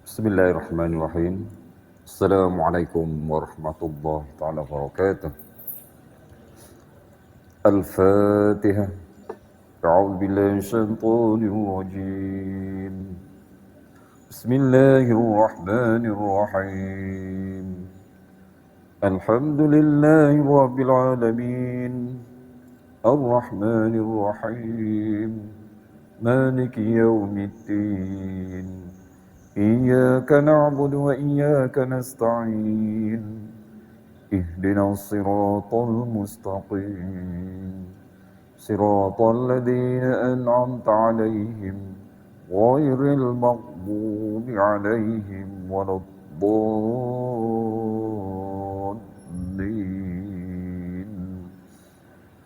Bismillahirrahmanirrahim. Assalamualaikum warahmatullahi taala wabarakatuh. Al-Fatihah. A'udzu billahi minasyaitonir rajim. Bismillahirrahmanirrahim. Alhamdulillahi rabbil alamin. Ar-Rahmanir Rahim. Maliki yaumiddin. إياك نعبد وإياك نستعين اهدنا الصراط المستقيم صراط الذين أنعمت عليهم غير المغضوب عليهم ولا الضالين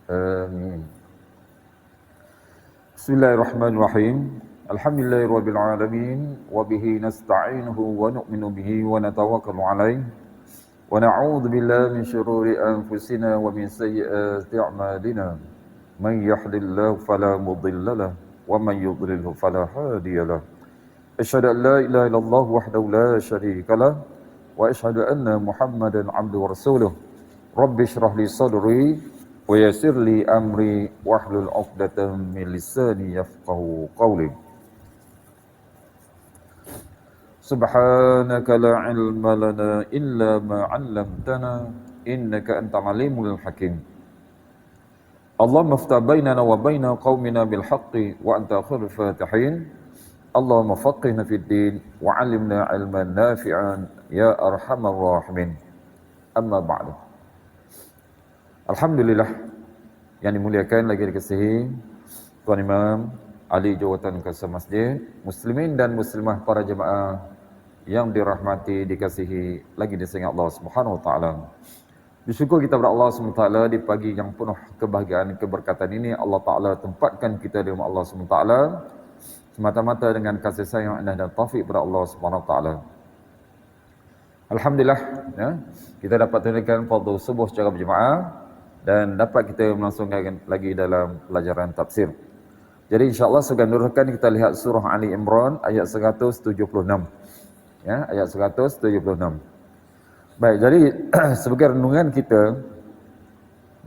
آمين. بسم الله الرحمن الرحيم. Alhamdulillahirabbil alamin wa bihi nasta'inuhu wa nu'minu bihi wa natawakkalu alayhi wa na'udzu billahi min shururi anfusina wa min sayyiati a'malina may yahdihillahu fala mudilla lahu wa may yudlilhu fala hadiya lahu asyhadu an la ilaha illallah wahdahu la syarika lahu wa asyhadu anna muhammadan 'abduhu wa rasuluh rabbi shrah li sadri wa yassir li amri wahlul 'uqdatam min lisani yafqahu qawli. Subhanaka la ilma lana illa ma 'allamtana innaka antal alimul hakim. Allahumma iftah bainana wa baina qaumina bil haqqi wa anta khairul fatihin. Allahumma faqihna fid din wa 'allimna 'ilman nafi'an ya arhamar rahimin. Amma ba'du. Alhamdulillah yang dimuliakan lagi dikasihi Tuan Imam ahli jawatan Kasar Masjid, muslimin dan muslimah para jemaah yang dirahmati, dikasihi lagi disayang Allah Subhanahu wa taala. Bersyukur kita kepada Allah Subhanahu wa taala di pagi yang penuh kebahagiaan keberkatan ini. Allah taala tempatkan kita di rumah Allah Subhanahu wa taala semata-mata dengan kasih sayang dan taufik kepada Allah Subhanahu wa taala. Alhamdulillah ya, kita dapat tunaikan fardu subuh secara berjemaah dan dapat kita melangsungkan lagi dalam pelajaran tafsir. Jadi insya-Allah segan meneruskan kita lihat surah Ali Imran ayat 176. Ya, ayat 176. Baik, jadi sebagai renungan kita,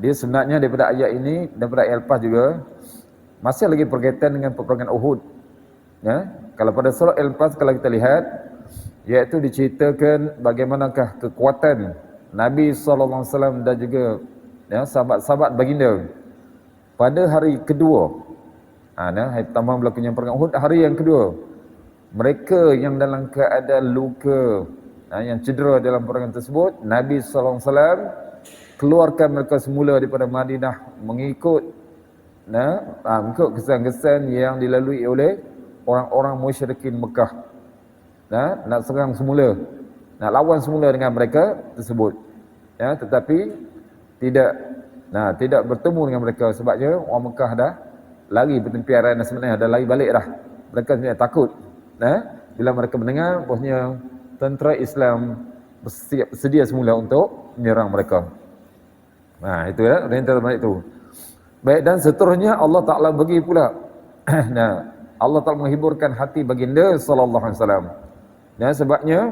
dia sebenarnya daripada ayat ini, daripada ayat lepas juga, masih lagi berkaitan dengan peperangan Uhud. Ya, kalau pada surah lepas kalau kita lihat, iaitu diceritakan bagaimanakah kekuatan Nabi SAW dan juga ya, sahabat-sahabat baginda pada hari kedua. Hari pertama berlakunya perang Uhud, hari yang kedua. Mereka yang dalam keadaan luka, yang cedera dalam perangan tersebut, Nabi SAW keluarkan mereka semula daripada Madinah mengikut mengikut kesan-kesan yang dilalui oleh orang-orang musyrikin Mekah. Nak serang semula, nak lawan semula dengan mereka tersebut. Ya, tetapi tidak bertemu dengan mereka sebabnya orang Mekah dah lari bertempiaran dan sebenarnya dah lari balik dah. Mereka sebenarnya takut. Bila mereka mendengar bahwasanya tentera Islam bersedia semula untuk menyerang mereka. Itu ya, rentetan balik itu. Baik, dan seterusnya Allah Taala bagi pula Allah Taala menghiburkan hati baginda sallallahu alaihi wasallam. Sebabnya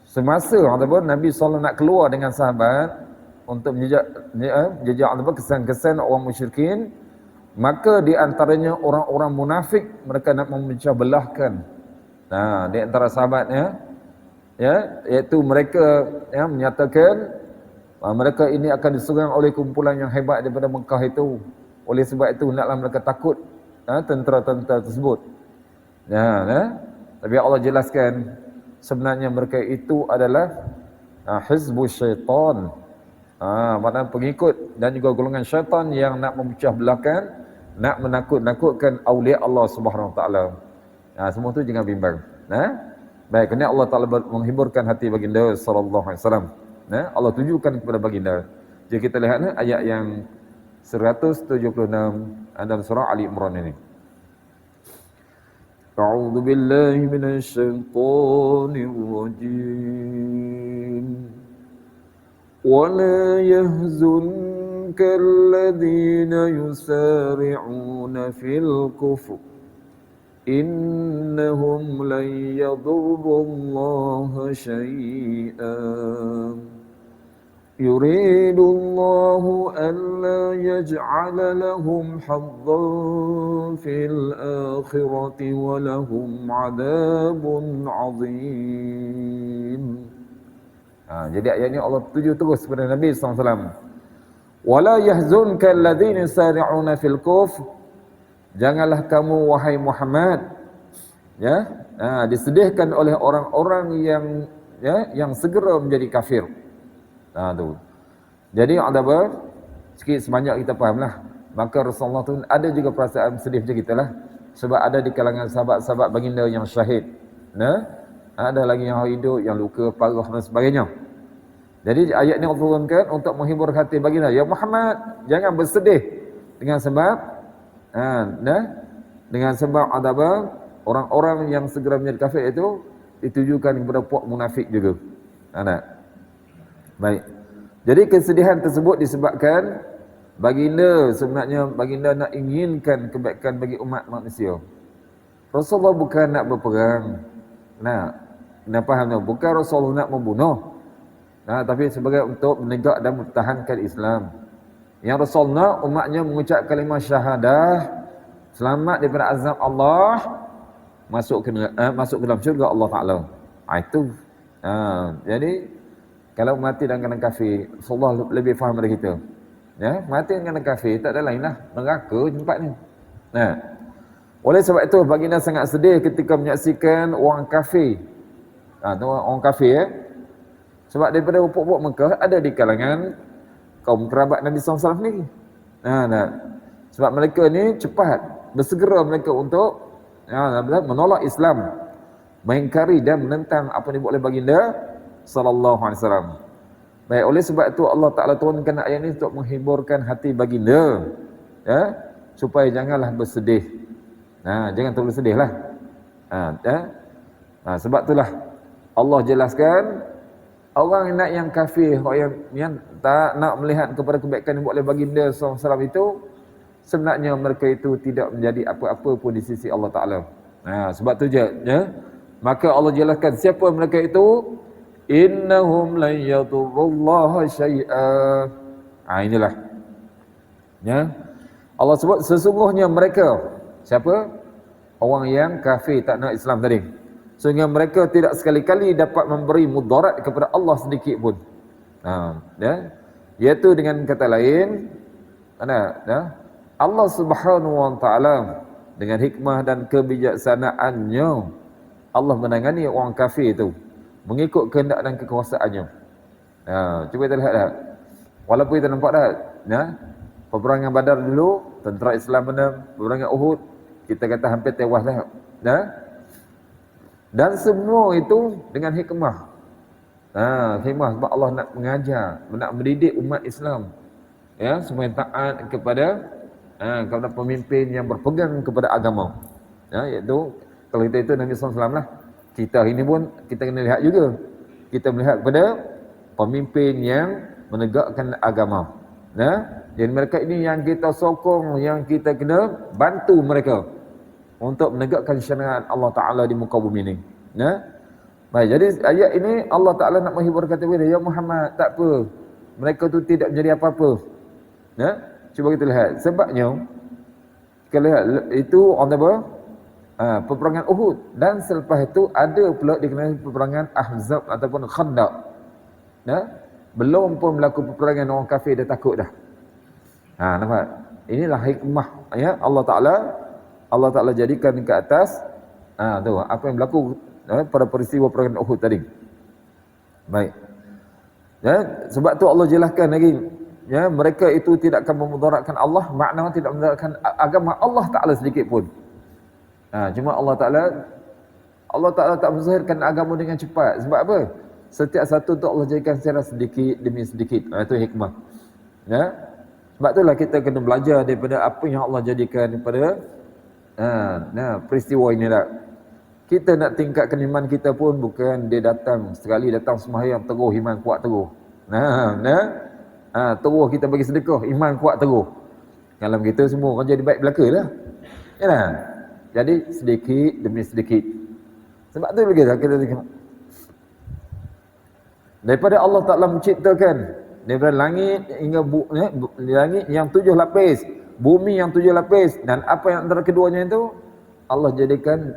semasa ataupun Nabi sallallahu nak keluar dengan sahabat untuk menjejak ataupun kesan-kesan orang musyrikin, maka di antaranya orang-orang munafik, mereka nak memecah belahkan di antara sahabatnya, iaitu mereka menyatakan mereka ini akan diserang oleh kumpulan yang hebat daripada Mekah itu. Oleh sebab itu naklah mereka takut tentera-tentera tersebut. Tapi Allah jelaskan sebenarnya mereka itu adalah hizbus syaitan, maknanya pengikut dan juga golongan syaitan yang nak memecah belahkan, nak menakut-nakutkan awliya Allah Subhanahu wa taala. Semua tu jangan bimbang. Baik, kerana Allah Taala menghiburkan hati baginda sallallahu alaihi wasallam. Allah tunjukkan kepada baginda. Jadi kita lihat ayat yang 176 dalam surah Ali Imran ini. A'udzu billahi minasyaitonir rajim. Wa la يحزنك الذين يسارعون في الكفر إنهم لن يضروا الله شيئا يريد الله ألا يجعل لهم حظا في الآخرة ولهم عذاب عظيم. Jadi ayat ini Allah tuju terus kepada Nabi SAW. Wala yahzunka alladhina yusari'una fil kufr. Janganlah kamu wahai Muhammad disedihkan oleh orang-orang yang segera menjadi kafir. Tu. Jadi ada apa? Sikit sebanyak kita fahamlah. Maka Rasulullah tu ada juga perasaan sedih macam kita lah. Sebab ada di kalangan sahabat-sahabat baginda yang syahid. Ada lagi yang hidup, yang luka parah dan sebagainya. Jadi ayat ni Allah turunkan untuk menghibur hati baginda. Ya Muhammad, jangan bersedih dengan sebab dengan sebab ada apa? Orang-orang yang segera menjadi kafir itu ditujukan kepada puak munafik juga. Baik. Jadi kesedihan tersebut disebabkan sebenarnya baginda nak inginkan kebaikan bagi umat manusia. Rasulullah bukan nak berperang. Kena faham tu. Bukan Rasulullah nak membunuh. Tapi sebagai untuk menegak dan mempertahankan Islam. Yang Rasulullah umatnya mengucap kalimah syahadah, selamat daripada azab Allah, masuk ke dalam syurga Allah Ta'ala. Itu. Jadi kalau mati dalam keadaan kafir, Allah lebih faham dari kita. Mati dalam keadaan kafir, tak ada lain lah. Neraka tempat ni. Oleh sebab itu, baginda sangat sedih ketika menyaksikan orang kafir. Orang kafir. Sebab daripada pupuk Mekah, ada di kalangan kaum kerabat Nabi SAW ni. Sebab mereka ni cepat, bersegera mereka untuk menolak Islam, mengingkari dan menentang apa yang dibuat oleh baginda sallallahu alaihi wasallam. Baik, oleh sebab itu Allah Taala turunkan ayat ini untuk menghiburkan hati baginda, supaya janganlah bersedih. Jangan terlalu sedihlah. Sebab itulah Allah jelaskan orang yang kafir, orang yang tak nak melihat kepada kebaikan yang dibuat oleh baginda sallallahu alaihi wasallam itu, sebenarnya mereka itu tidak menjadi apa-apa pun di sisi Allah Taala. Sebab tu je, maka Allah jelaskan siapa mereka itu. Innahum lan yadurrullaha syai'a. Inilah. Allah sebut sesungguhnya mereka. Siapa? Orang yang kafir tak nak Islam tadi. Sehingga mereka tidak sekali-kali dapat memberi mudarat kepada Allah sedikit pun. Iaitu dengan kata lain, Allah Subhanahu wa taala dengan hikmah dan kebijaksanaannya Allah menangani orang kafir itu mengikut kehendak dan kekuasaannya. Cuba kita lihat tak? Walaupun kita nampak tak? Peperangan Badar dulu, tentera Islam menang. Peperangan Uhud, kita kata hampir tewas dah. Dan semua itu dengan hikmah. Hikmah sebab Allah nak mengajar, nak mendidik umat Islam. Semua yang taat kepada pemimpin yang berpegang kepada agama. Iaitu, kalau kita itu Nabi SAW lah. Kita ini pun kita kena lihat juga. Kita melihat kepada pemimpin yang menegakkan agama. Jadi mereka ini yang kita sokong, yang kita kena bantu mereka untuk menegakkan syariat Allah Ta'ala di muka bumi ini. Baik, jadi ayat ini Allah Ta'ala nak menghibur kata dia, ya Muhammad, tak apa. Mereka tu tidak menjadi apa-apa. Cuba kita lihat. Sebabnya, kita lihat, itu orang apa? Peperangan Uhud, dan selepas itu ada pula dikenali peperangan Ahzab ataupun Khandaq. Belum pun berlaku peperangan, orang kafir dah takut dah. Nampak? Inilah hikmah Allah Ta'ala jadikan ke atas tu apa yang berlaku pada peristiwa peperangan Uhud tadi. Baik. Sebab tu Allah jelaskan lagi, mereka itu tidak akan memudaratkan Allah, maknanya tidak memudaratkan agama Allah Ta'ala sedikit pun. Cuma Allah Ta'ala tak menzahirkan agama dengan cepat. Sebab apa? Setiap satu tu Allah jadikan secara sedikit demi sedikit. Itu hikmah. Sebab itulah kita kena belajar daripada apa yang Allah jadikan daripada peristiwa ini lah. Kita nak tingkatkan iman kita pun bukan dia datang sekali datang sembahyang terus iman kuat terus. Terus kita bagi sedekah iman kuat terus. Dalam kita semua orang jadi baik belaka lah. Jadi sedikit demi sedikit. Sebab tu begitu kita tengok. Daripada Allah Ta'ala menciptakan daripada langit hingga langit yang 7 lapis, bumi yang 7 lapis, dan apa yang antara keduanya itu Allah jadikan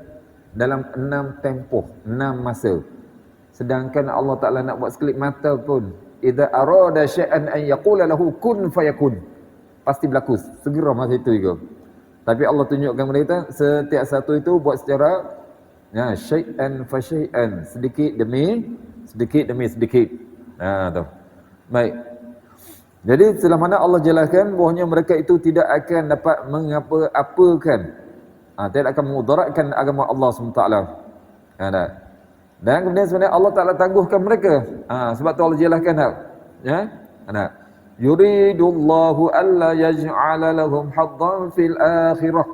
dalam 6 tempoh, 6 masa. Sedangkan Allah Ta'ala nak buat sekelip mata pun, idza arada syai'an an yaqula lahu kun fayakun, pasti berlaku segera masa itu juga. Tapi Allah tunjukkan kepada kita setiap satu itu buat secara syai'an fa syai'an, sedikit demi sedikit. Tu. Baik. Jadi setelah mana Allah jelaskan bahwanya mereka itu tidak akan dapat mengapa-apakan, tidak akan memudaratkan agama Allah SWT. Dan kemudian sebenarnya Allah Ta'ala tangguhkan mereka. Sebab tu Allah jelaskan yuridullahu alla yaj'ala lahum haddan fil akhirah.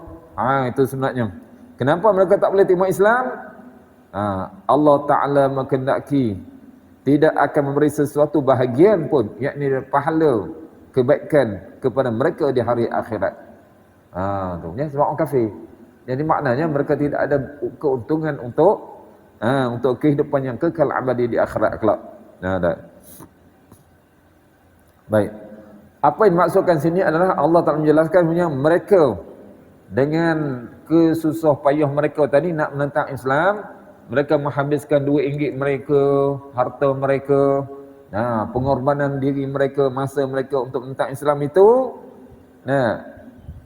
Itu sebenarnya. Kenapa mereka tak boleh terima Islam? Allah Ta'ala mengendaki tidak akan memberi sesuatu bahagian pun, yakni pahala kebaikan kepada mereka di hari akhirat. Sebab orang kafir. Jadi maknanya mereka tidak ada keuntungan untuk kehidupan yang kekal abadi di akhirat kelak. Baik. Apa yang dimaksudkan sini adalah Allah Ta'ala menjelaskan punya mereka dengan kesusah payah mereka tadi nak menentang Islam, mereka menghabiskan RM2 mereka, harta mereka, pengorbanan diri mereka, masa mereka untuk menentang Islam itu,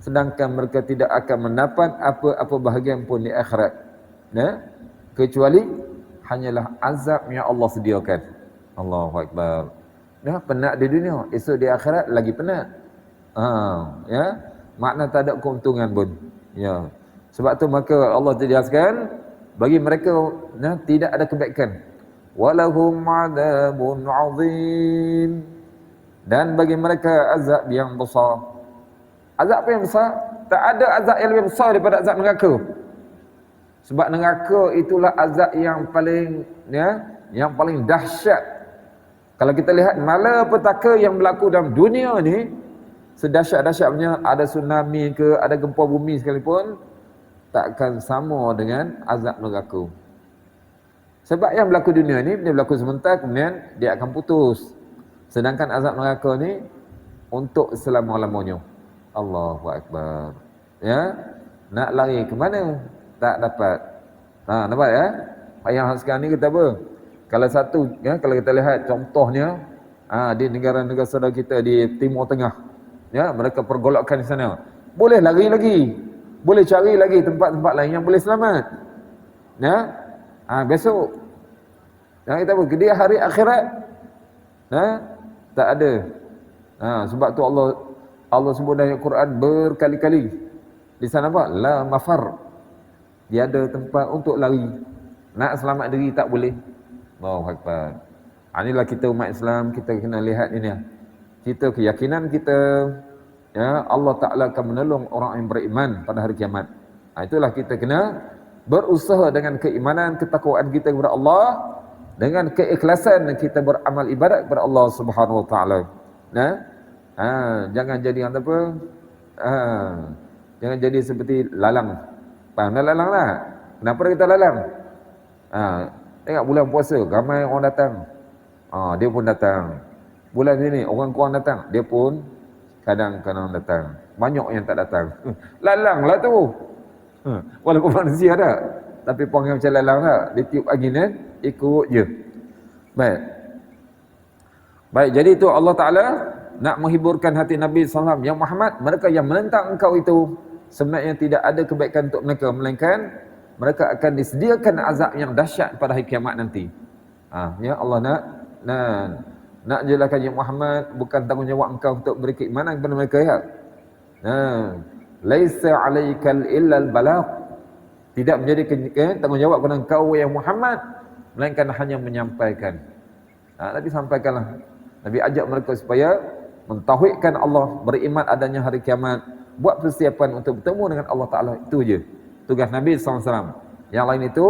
sedangkan mereka tidak akan mendapat apa-apa bahagian pun di akhirat, kecuali hanyalah azab yang Allah sediakan. Allahu Akbar. Penat di dunia, esok di akhirat lagi penat. Makna tak ada keuntungan pun. Sebab tu maka Allah jelaskan bagi mereka tidak ada kebaikan. Walahum adzabun azim. Dan bagi mereka azab yang besar. Azab apa yang besar? Tak ada azab yang lebih besar daripada azab neraka. Sebab neraka itulah azab yang paling dahsyat. Kalau kita lihat malapetaka yang berlaku dalam dunia ni, sedahsyat-dahsyatnya, ada tsunami ke, ada gempa bumi sekalipun, takkan sama dengan azab neraka. Sebab yang berlaku dunia ni, dia berlaku sebentar, kemudian dia akan putus. Sedangkan azab neraka ni untuk selama-lamanya. Allahu Akbar. Nak lari ke mana? Tak dapat. Nampak ya? Yang sekarang ni kita apa? Kalau kalau kita lihat contohnya di negara-negara saudara kita di Timur Tengah, mereka pergolakan di sana. Boleh lari lagi. Boleh cari lagi tempat-tempat lain yang boleh selamat. Besok kita apa? Dia hari akhirat tak ada. Sebab tu Allah sebut dalam Al-Quran berkali-kali. Di sana apa? La mafar. Dia ada tempat untuk lari. Nak selamat diri tak boleh. Allahu Akbar. Inilah kita umat Islam, kita kena lihat ini. Kita keyakinan kita, Allah Ta'ala akan menolong orang yang beriman pada hari kiamat. Itulah kita kena berusaha dengan keimanan, ketakwaan kita kepada Allah, dengan keikhlasan kita beramal ibadat kepada Allah Subhanahu Wa Ta'ala. Jangan jadi apa? Jangan jadi seperti lalang. Faham dah lalang lah? Kenapa kita lalang? Tengok bulan puasa, ramai orang datang. Dia pun datang. Bulan ini orang kurang datang, dia pun kadang-kadang datang. Banyak yang tak datang. Lalang lah tu. Walaupun manusia dah, tapi perangai macam lalang tak. Dia tiup angin ikut je. Baik, jadi itu Allah Ta'ala nak menghiburkan hati Nabi SAW. Yang Muhammad, mereka yang menentang engkau itu sebenarnya tidak ada kebaikan untuk mereka, melainkan mereka akan disediakan azab yang dahsyat pada hari kiamat nanti. Allah nak jelaskan yang Muhammad, bukan tanggungjawab engkau untuk beri keimanan kepada mereka laisa alaikal illal balagh. Tidak menjadi tanggungjawab kepada engkau yang Muhammad, melainkan hanya menyampaikan. Nabi sampaikanlah. Nabi ajak mereka supaya mentauhidkan Allah, beriman adanya hari kiamat, buat persiapan untuk bertemu dengan Allah Ta'ala. Itu je tugas Nabi SAW. Yang lain itu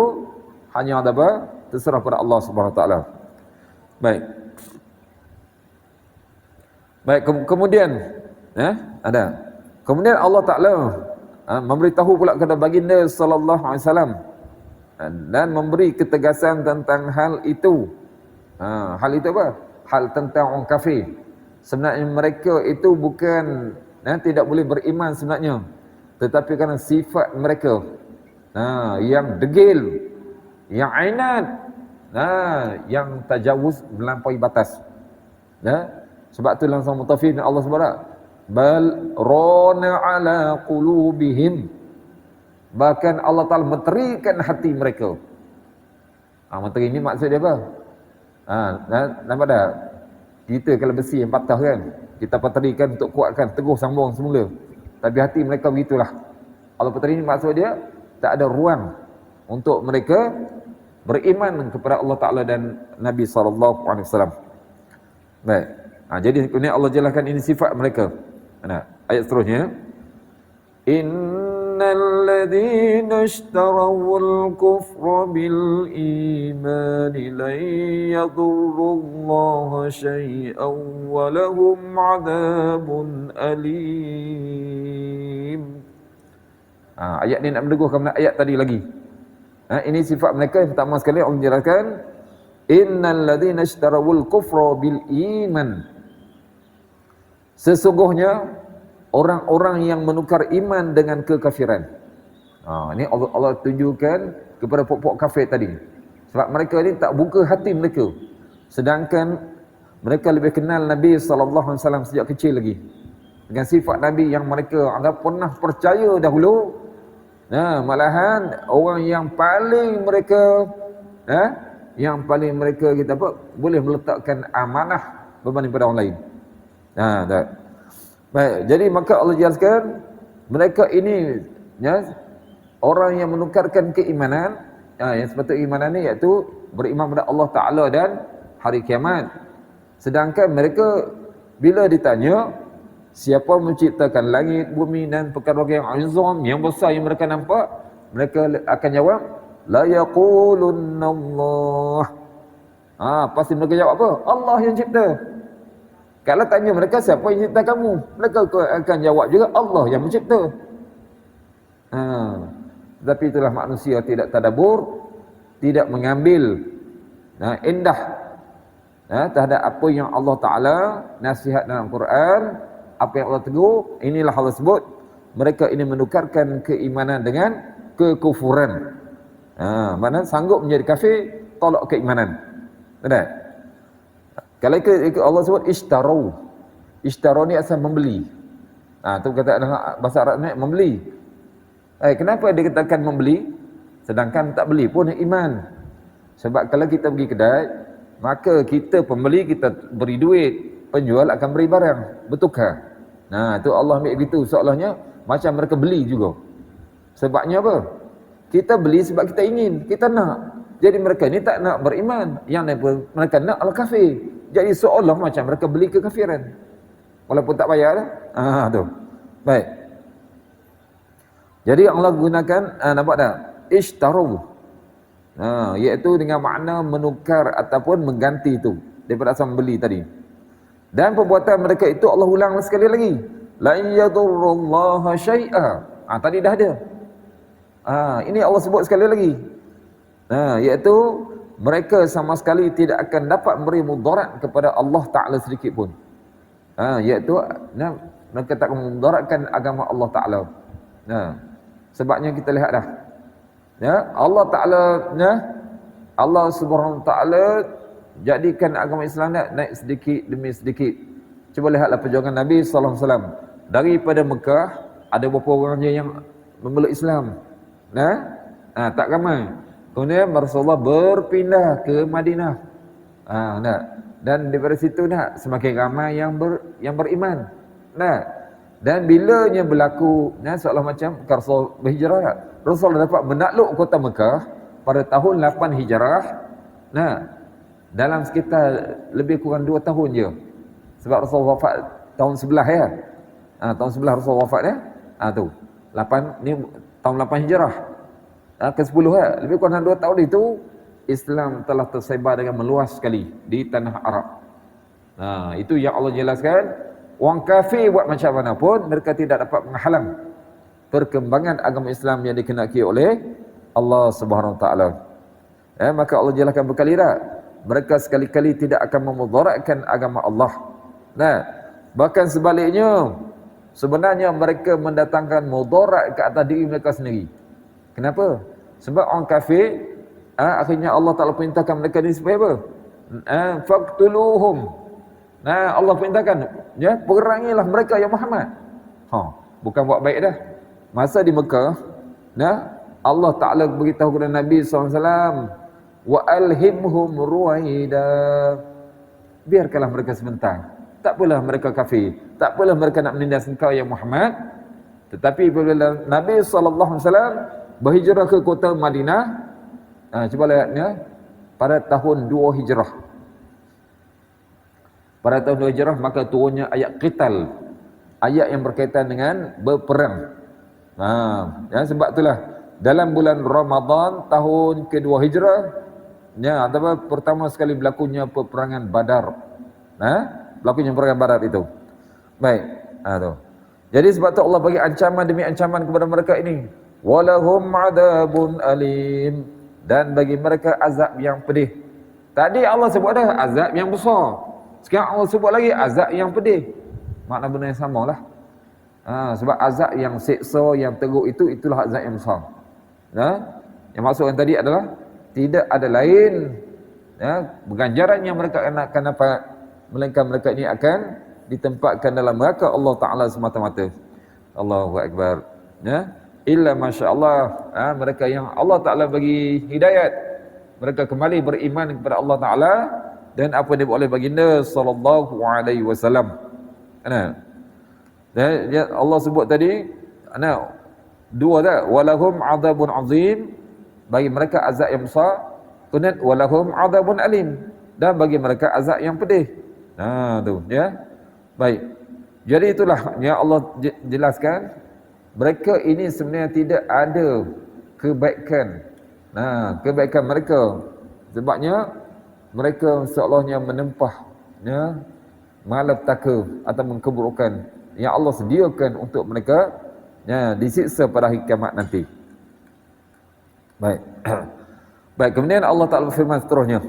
hanya ada apa? Terserah pada Allah Subhanahu Wa Ta'ala. Baik, kemudian ada. Kemudian Allah Ta'ala memberitahu pula kepada baginda sallallahu alaihi wasallam dan memberi ketegasan tentang hal itu. Hal itu apa? Hal tentang orang kafir. Sebenarnya mereka itu bukan tidak boleh beriman sebenarnya, tetapi kerana sifat mereka yang degil, yang ainat, yang tajawuz melampaui batas. Sebab tu langsung mutafid Allah SWT, bal rana ala qulubihim, bahkan Allah Ta'ala menterikan hati mereka. Menteri ni maksud dia apa? Nampak tak? Kita kalau besi yang patah kan, kita paterikan untuk kuatkan, teguh sambung semula. Tapi hati mereka begitulah. Allah peteri ni maksud dia, tak ada ruang untuk mereka beriman kepada Allah Ta'ala dan Nabi SAW. Baik. Jadi kemudian Allah jelaskan ini sifat mereka. Ayat seterusnya, innal ladzina ishtarawul kufra bil imani lan yadurrullaha syai'an wa lahum 'adzabun alim. Ayat ni nak meneguhkan ayat tadi lagi. Ini sifat mereka. Yang pertama sekali Allah menjelaskan, innal ladzina ishtarawul kufra bil iman, sesungguhnya orang-orang yang menukar iman dengan kekafiran. Ini Allah tunjukkan kepada pokok kafir tadi. Sebab mereka ni tak buka hati mereka. Sedangkan mereka lebih kenal Nabi SAW sejak kecil lagi. Dengan sifat Nabi yang mereka anggap pernah percaya dahulu. Malahan orang yang paling mereka kita boleh meletakkan amanah berbanding pada orang lain. Baik, jadi maka Allah jelaskan mereka ini orang yang menukarkan keimanan, yang sepatutnya keimanan ni iaitu beriman kepada Allah Ta'ala dan hari kiamat. Sedangkan mereka bila ditanya siapa menciptakan langit, bumi dan perkara-perkara yang azam, yang besar yang mereka nampak, mereka akan jawab la yaqulunna Allah. Pasti mereka jawab apa? Allah yang cipta. Kalau tanya mereka siapa yang cipta kamu, mereka akan jawab juga Allah yang mencipta. Tapi itulah manusia tidak tadabbur, tidak mengambil indah terhadap apa yang Allah Ta'ala nasihat dalam Quran, apa yang Allah tegur. Inilah Allah sebut mereka ini menukarkan keimanan dengan kekufuran. Mana sanggup menjadi kafir, tolak keimanan. Benar? Kalau ikut Allah sebut ishtarau. Ishtarau ni asal membeli. Tu kata dalam bahasa Arab ni membeli. Kenapa dia katakan membeli sedangkan tak beli pun iman? Sebab kalau kita pergi kedai, maka kita pembeli, kita beri duit, penjual akan beri barang, bertukar. Tu Allah ambil begitu, seolahnya macam mereka beli juga. Sebabnya apa? Kita beli sebab kita ingin, kita nak. Jadi mereka ni tak nak beriman, yang mereka nak al-kafir. Jadi seolah macam mereka beli kekafiran, walaupun tak bayar dah. Tu. Baik. Jadi Allah gunakan nampak tak? Ishtaru. Iaitu dengan makna menukar ataupun mengganti itu daripada asal membeli tadi. Dan perbuatan mereka itu Allah ulang sekali lagi. La yadurrullaha syai'a. Tadi dah ada. Ini Allah sebut sekali lagi. Iaitu mereka sama sekali tidak akan dapat memberi mudarat kepada Allah Ta'ala sedikit pun. Iaitu mereka tak memudaratkan agama Allah Ta'ala. Sebabnya kita lihat dah. Allah Ta'ala, Allah Subhanahu Wa Ta'ala jadikan agama Islam naik sedikit demi sedikit. Cuba lihatlah perjuangan Nabi SAW. Daripada Mekah, ada beberapa orang yang memeluk Islam. Tak ramai. Kemudian Rasulullah berpindah ke Madinah. Dan daripada situ semakin ramai yang beriman. Dan bilanya berlaku seolah macam Rasul berhijrah, Rasul dapat menakluk kota Mekah pada tahun 8 Hijrah. Dalam sekitar lebih kurang 2 tahun je. Sebab Rasul wafat tahun 11 ya. Tahun 11 Rasul wafat ya. Tu. 8 ni tahun 8 Hijrah. Ke-10 lebih kurang 2 tahun itu Islam telah tersebar dengan meluas sekali di tanah Arab. Itu yang Allah jelaskan. Orang kafir buat macam mana pun mereka tidak dapat menghalang perkembangan agama Islam yang dikehendaki oleh Allah Subhanahu Wa Taala. Maka Allah jelaskan berkali dah, mereka sekali-kali tidak akan memudaratkan agama Allah. Nah, bahkan sebaliknya, sebenarnya mereka mendatangkan mudarat ke atas diri mereka sendiri. Kenapa? Sebab orang kafir, akhirnya Allah Ta'ala perintahkan mereka ni supaya apa? Faqtuluhum. Nah, Allah perintahkan, ya, perangilah mereka ya Muhammad. Bukan buat baik dah. Masa di Mekah, nah, Allah Ta'ala beritahu kepada Nabi SAW, wa alhimhum ruwaida, biarkanlah mereka sebentar, tak apalah mereka kafir, tak apalah mereka nak menindas engkau ya Muhammad. Tetapi bila Nabi SAW berhijrah ke kota Madinah, cuba lihatnya, pada tahun 2 Hijrah, pada tahun 2 Hijrah, maka turunnya ayat qital, ayat yang berkaitan dengan berperang. Ya, sebab itulah dalam bulan Ramadan tahun kedua Hijrah, ya, atau pertama sekali berlakunya peperangan Badar. Berlakunya peperangan Badar itu. Baik, tu. Jadi sebab tu Allah bagi ancaman demi ancaman kepada mereka ini. Walahum adabun alim, dan bagi mereka azab yang pedih. Tadi Allah sebut dah azab yang besar. Sekarang Allah sebut lagi azab yang pedih. Makna benda yang samalah. Sebab azab yang seksa, yang teruk itu, itulah azab yang besar. Yang maksudkan tadi adalah tidak ada lain, ganjaran yang mereka akan dapat, melainkan mereka ini akan ditempatkan dalam neraka Allah Ta'ala semata-mata. Allahu Akbar. Illa masya-Allah, mereka yang Allah Ta'ala bagi hidayat, mereka kembali beriman kepada Allah Ta'ala dan apa yang dibuat oleh baginda sallallahu alaihi wasallam. Allah sebut tadi, dua dah, walahum adabun azim, bagi mereka azab yang besar, kemudian walahum adabun alim, dan bagi mereka azab yang pedih. Tu ya. Baik. Jadi itulah yang Allah jelaskan, mereka ini sebenarnya tidak ada kebaikan. Kebaikan mereka, sebabnya mereka seolah-olanya menempah, ya, malapetaka atau keburukan yang Allah sediakan untuk mereka, ya, disiksa pada hari kiamat nanti. Baik. Baik, kemudian Allah Ta'ala berfirman seterusnya.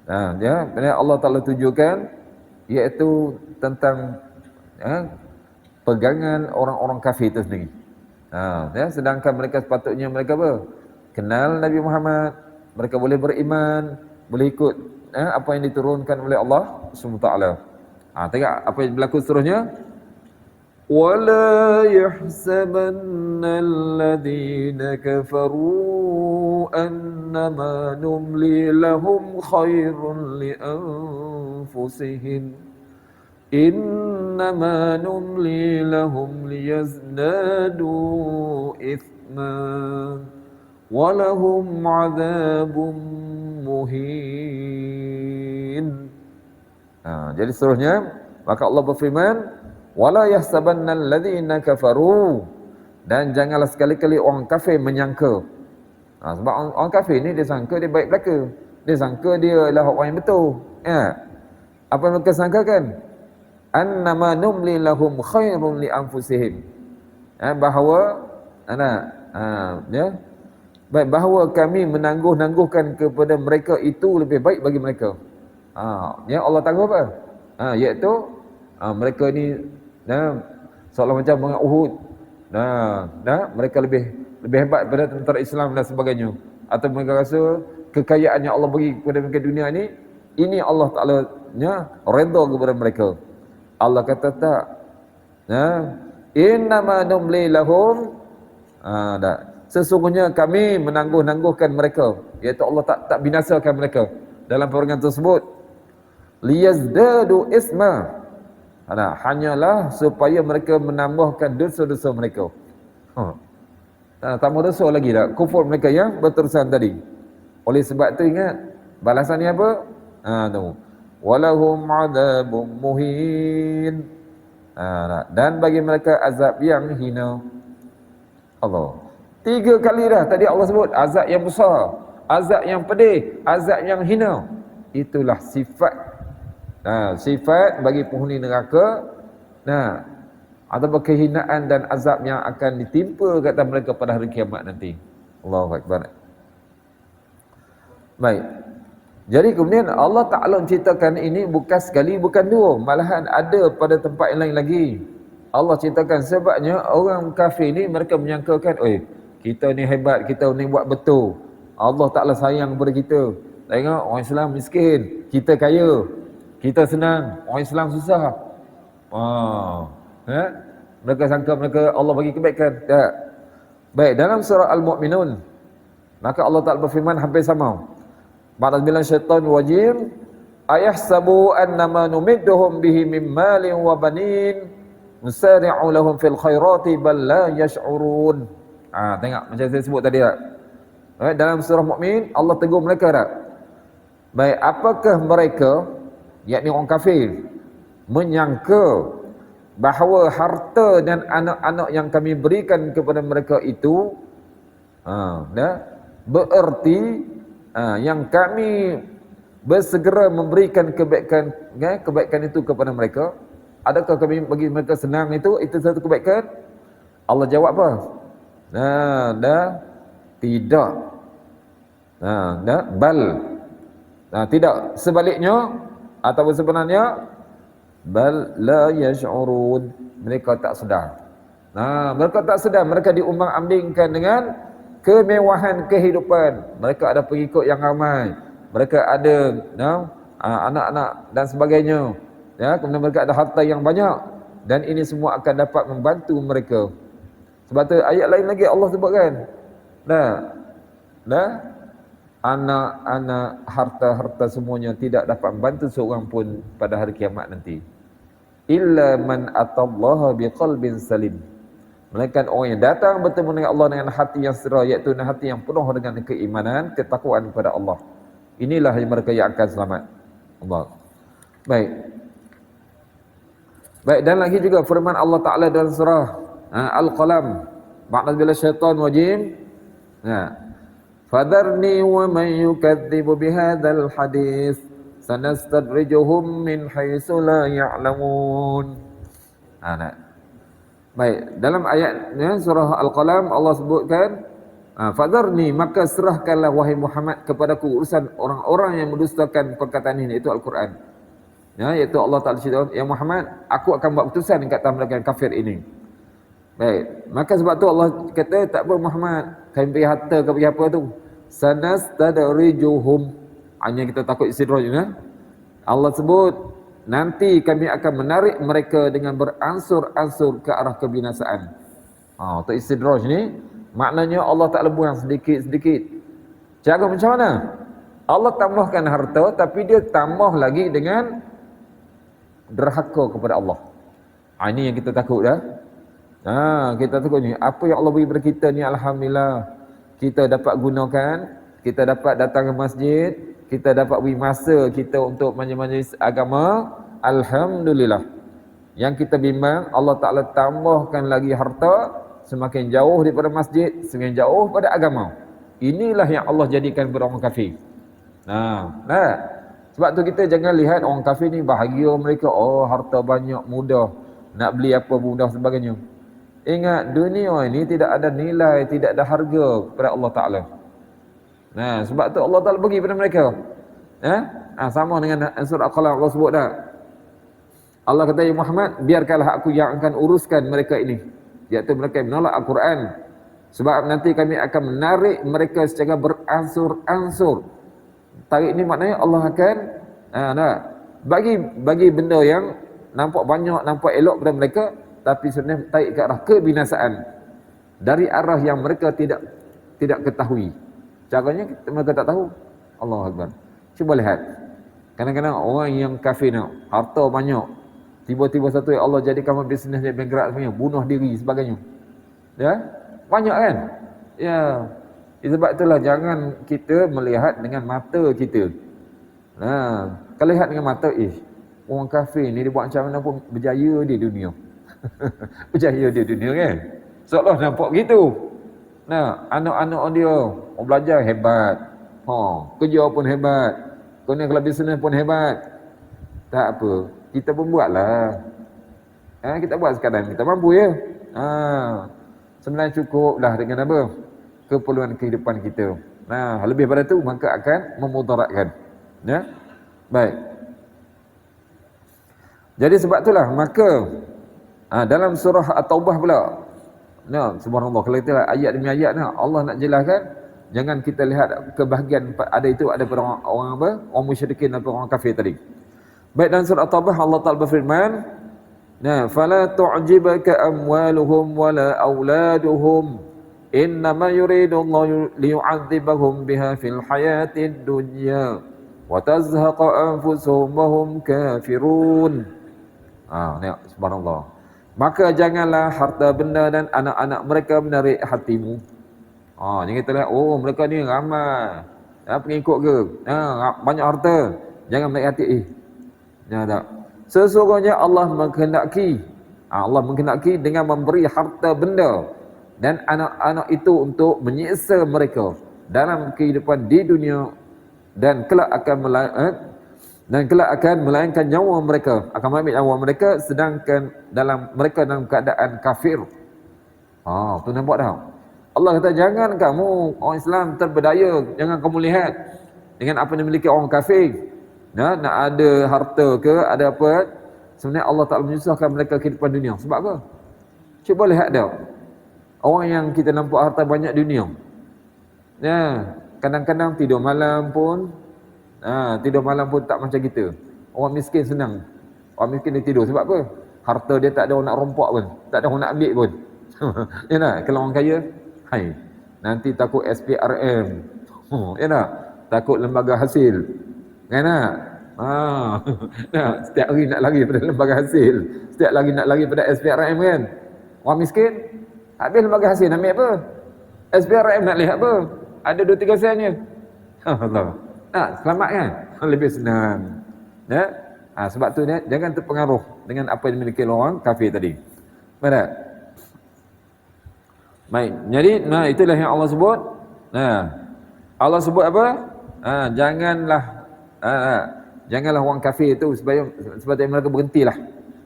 Kemudian Allah Ta'ala tujukan, iaitu tentang, pegangan orang-orang kafir itu sendiri. Sedangkan mereka sepatutnya mereka apa? Kenal Nabi Muhammad, mereka boleh beriman, boleh ikut apa yang diturunkan oleh Allah SWT. Tengok apa yang berlaku seterusnya. وَلَا يَحْسَبَنَّ الَّذِينَ كَفَرُوا أَنَّمَا نُمْلِي لَهُمْ خَيْرٌ لِأَنفُسِهِمْ إِنَّمَا نُمْلِي لَهُمْ لِيَزْدَادُوا إِثْمًا وَلَهُمْ عَذَابٌ مُهِينٌ. Jadi seterusnya, maka Allah berfirman, wala yahsabannal ladzina kafaru, dan janganlah sekali-kali orang kafir menyangka. Sebab orang kafir ni dia sangka dia baik belaka, dia sangka dia adalah orang yang betul. Apa yang mereka sangkakan? Annama numli lahum khairun li anfusihim, bahawa bahawa kami menangguh-nangguhkan kepada mereka itu lebih baik bagi mereka. Allah tangguh apa? Iaitu mereka ni seolah macam mengat Uhud. Mereka lebih hebat pada tentera Islam dan sebagainya. Atau mereka rasa kekayaan yang Allah bagi kepada mereka dunia ni, ini Allah Ta'ala redha kepada mereka. Allah kata tak. Innama numli lahum, sesungguhnya kami menangguh-nangguhkan mereka, iaitu Allah tak binasakan mereka dalam peperangan tersebut. Liyazdadu isma, hanyalah supaya mereka menambahkan dosa-dosa mereka. Tambah dosa lagi tak? Kufur mereka yang berterusan tadi. Oleh sebab itu ingat, balasannya apa? Walahum adabum muhin, dan bagi mereka azab yang hina. Allah. 3 kali dah tadi Allah sebut azab yang besar, azab yang pedih, azab yang hina. Itulah sifat sifat bagi penghuni neraka. ataupun kehinaan dan azab yang akan ditimpa ke atas mereka pada hari kiamat nanti. Allahu Akbar. Baik. Jadi kemudian Allah Ta'ala ceritakan ini bukan sekali, bukan dua, malahan ada pada tempat yang lain lagi. Allah ceritakan sebabnya orang kafir ni mereka menyangkakan, oi, kita ni hebat, kita ni buat betul. Allah Ta'ala sayang kepada kita. Tengok orang Islam miskin, kita kaya. Kita senang, orang Islam susah. Mereka sangka mereka Allah bagi kebaikan. Tak. Baik, dalam surah Al-Mu'minun, maka Allah Ta'ala berfirman hampir sama. Ba'da bilang syaitan wajim, ayahsabu annama numidduhum bihi min malin wa banin nusari'u lahum fil khairati bal la yash'urun. Tengok macam saya sebut tadi tak? Baik, dalam surah Mukmin Allah tegur mereka tak? Baik, apakah mereka, yakni orang kafir, menyangka bahawa harta dan anak-anak yang kami berikan kepada mereka itu bererti yang kami bersegera memberikan kebaikan itu kepada mereka? Adakah kami bagi mereka senang itu satu kebaikan? Allah jawab apa? Tidak. Bal. Tidak. Sebaliknya ataupun sebenarnya bal la yash'urun. Mereka tak sedar. Mereka tak sedar, mereka diumbang-ambingkan dengan kemewahan kehidupan. Mereka ada pengikut yang ramai. Mereka ada anak-anak dan sebagainya. Kemudian mereka ada harta yang banyak, dan ini semua akan dapat membantu mereka. Sebab tu ayat lain lagi Allah sebutkan, anak-anak, harta-harta semuanya tidak dapat membantu seorang pun pada hari kiamat nanti. Illa man atallaha biqalbin salim. Melainkan orang yang datang bertemu dengan Allah dengan hati yang serah, iaitu hati yang penuh dengan keimanan, ketakwaan kepada Allah. Inilah yang mereka yang akan selamat. Allah. Baik. Dan lagi juga firman Allah Ta'ala dalam surah Al-Qalam, ba'da bila syaitan wajim, fadharni wa man yukadzibu bihadzal hadis sanastadrijuhum min haitsu la ya'lamun. Baik, dalam ayatnya surah Al-Qalam Allah sebutkan, fadharni, maka serahkanlah wahai Muhammad kepadaku urusan orang-orang yang mendustakan perkataan ini, itu Al-Quran. Iaitu Allah Ta'ala cerita, ya Muhammad, aku akan buat keputusan kat atas mereka yang kafir ini. Baik, maka sebab tu Allah kata, tak apa Muhammad, kami beri harta ke beri apa tu, sanastadrijuhum, hanya kita takut istidraj ni. Allah sebut, nanti kami akan menarik mereka dengan beransur-ansur ke arah kebinasaan. Untuk istidraj ni, maknanya Allah tak buang sedikit-sedikit. Cara macam mana? Allah tambahkan harta, tapi dia tambah lagi dengan derhaka kepada Allah. Ini yang kita takut dah. Kita takut ni, apa yang Allah beri kepada kita ni, alhamdulillah, kita dapat gunakan, kita dapat datang ke masjid, kita dapat beri masa kita untuk majlis agama, alhamdulillah. Yang kita bimbang, Allah Ta'ala tambahkan lagi harta, semakin jauh daripada masjid, semakin jauh pada agama. Inilah yang Allah jadikan kepada orang kafir. Sebab tu kita jangan lihat orang kafir ni bahagia mereka, harta banyak, mudah, nak beli apa mudah sebagainya. Ingat, dunia ini tidak ada nilai, tidak ada harga kepada Allah Ta'ala. Sebab tu Allah Ta'ala bagi kepada mereka. Sama dengan surah Al-Qalam Allah sebut dah. Allah kata, ya Muhammad, biarkanlah aku yang akan uruskan mereka ini, iaitu mereka yang menolak Al-Quran. Sebab nanti kami akan menarik mereka secara beransur-ansur. Tarik ni maknanya Allah akan bagi benda yang nampak banyak, nampak elok pada mereka, tapi sebenarnya tarik ke arah kebinasaan dari arah yang mereka tidak ketahui. Caranya mereka tak tahu. Allahu Akbar. Cuba lihat. Kadang-kadang orang yang kafir nak harta banyak, tiba-tiba satu Allah jadikan bisnes dia bangkrut semuanya, bunuh diri sebagainya. Banyak kan? Sebab itulah jangan kita melihat dengan mata kita. Kalau lihat dengan mata, orang kafir ni dia buat macam mana pun berjaya di dunia. Berjaya di dunia kan? Seolah nampak begitu. Anak-anak dia orang belajar hebat. Kerja pun hebat. Kemudian kalau bisnes pun hebat. Tak apa, kita pun buatlah. Kita buat sekadar kita mampu ya. Sebenarnya cukup dah dengan apa? Keperluan kehidupan kita. Lebih pada tu maka akan memudaratkan. Ya. Baik. Jadi sebab itulah maka dalam surah At-Taubah pula. Subhanallah, kalau kita lihat ayat demi ayat Allah nak jelaskan, jangan kita lihat kebahagiaan ada pada orang apa? Orang musyrikin atau orang kafir tadi. Baik, dalam surah At-Taubah Allah Ta'ala berfirman, fala tu'jibaka amwaluhum wala auladuhum innama yuridu Allah liyu'adzibahum biha fil hayatid dunya wa tazhaqa anfusuhum wa hum kafirun. Subhanallah. Maka janganlah harta benda dan anak-anak mereka menarik hatimu. Jangan kita lihat, mereka ni ramai pengikut ke, banyak harta, jangan menarik hati. Tak. Sesungguhnya Allah menghendaki dengan memberi harta benda dan anak-anak itu untuk menyiksa mereka dalam kehidupan di dunia dan kelak akan melayangkan nyawa mereka, akan mengambil nyawa mereka sedangkan mereka dalam keadaan kafir. Tu nampak dah. Allah kata jangan kamu orang Islam terberdaya, jangan kamu lihat dengan apa yang dimiliki orang kafir. Nak ada harta ke, ada apa, sebenarnya Allah Ta'ala menyusahkan mereka kehidupan dunia. Sebab apa? Cuba lihat dah. Orang yang kita nampak harta banyak dunia, kadang-kadang tidur malam pun tak macam kita. Orang miskin senang. Orang miskin dia tidur. Sebab apa? Harta dia tak ada orang nak rompak pun, tak ada orang nak ambil pun. Ya tak? Kalau orang kaya, nanti takut SPRM. Ya tak? Takut lembaga hasil. Kan tak? Setiap hari nak lari pada lembaga hasil, setiap lagi nak lari pada SPRM kan. Orang miskin habis lembaga hasil nak ambil apa? SPRM nak lihat apa? Ada 2-3 sen je. Allah. Selamat kan? Lebih senang. Ya? Sebab tu jangan terpengaruh dengan apa yang dimiliki orang kafir tadi. Baik. Baik. Jadi itulah yang Allah sebut. Allah sebut apa? Janganlah orang kafir itu supaya mereka berhentilah.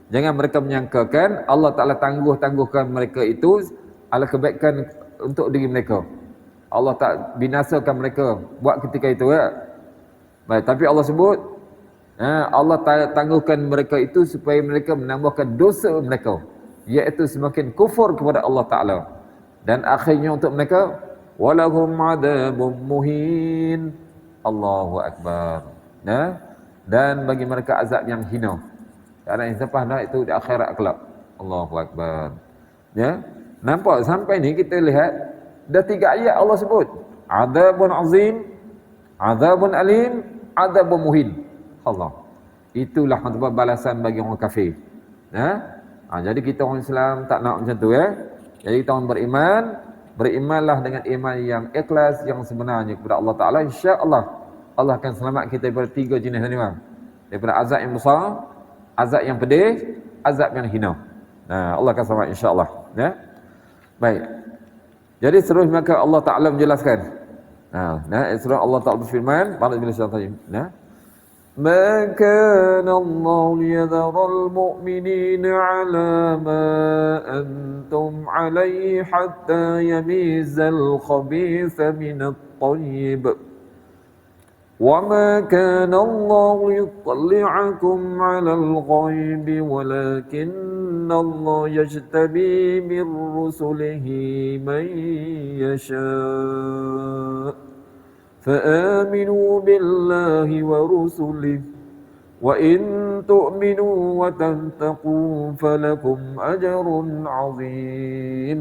Jangan mereka menyangkakan Allah Ta'ala tangguhkan mereka itu adalah kebaikan untuk diri mereka. Allah tak binasakan mereka buat ketika itu Baik, tapi Allah sebut Allah tangguhkan mereka itu supaya mereka menambahkan dosa mereka, iaitu semakin kufur kepada Allah Ta'ala, dan akhirnya untuk mereka walahum adabun muhin. Allahu Akbar. Dan bagi mereka azab yang hina. Kerana insafah itu di akhirat kelak. Allahu Akbar. Nampak sampai ni kita lihat dah 3 ayat Allah sebut adabun azim, adabun alim, adabun muhin. Allah. Itulah balasan bagi orang kafir. Jadi kita orang Islam tak nak macam tu Jadi kita orang berimanlah dengan iman yang ikhlas, yang sebenarnya kepada Allah Ta'ala. InsyaAllah Allah akan selamat kita daripada 3 jenis tadi, daripada azab yang besar, azab yang pedih, azab yang hina. Allah akan selamat insya-Allah. Baik. Jadi seterusnya maka Allah Ta'ala menjelaskan. Surah Allah Ta'ala berfirman, pada bila tadi. Ma kana Allah liyadhara al-mu'minina 'ala ma antum 'alayhi hatta yamiza al-khabitha min at-tayyib. وَمَا كَانَ اللَّهُ لِيُطَّلِعَكُمْ عَلَى الْغَيْبِ وَلَكِنَّ اللَّهَ يَجْتَبِي مِنْ رُسُلِهِ مَنْ يَشَاءُ فَآمِنُوا بِاللَّهِ وَرُسُلِهِ وَإِنْ تُؤْمِنُوا وَتَتَّقُوا فَلَكُمْ أَجْرٌ عَظِيمٌ.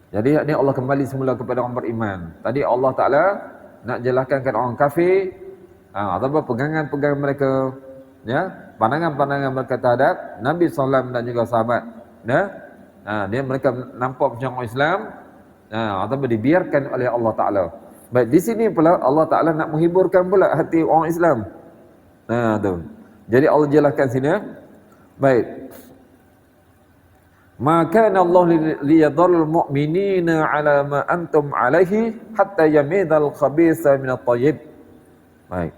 Jadi ini Allah kembali semula kepada orang beriman. Tadi Allah Ta'ala nak jelaskan kepada orang kafir ataupun pegangan-pegangan mereka, pandangan-pandangan mereka terhadap Nabi SAW dan juga sahabat. Mereka nampak macam orang Islam ataupun dibiarkan oleh Allah Ta'ala. Baik, di sini pula Allah Ta'ala nak menghiburkan pula hati orang Islam. Jadi Allah jelaskan sini. Baik. Maka Allah liyadhal mu'minina 'ala ma antum 'alaihi hatta yamidal khabitha min at-tayyib. Baik.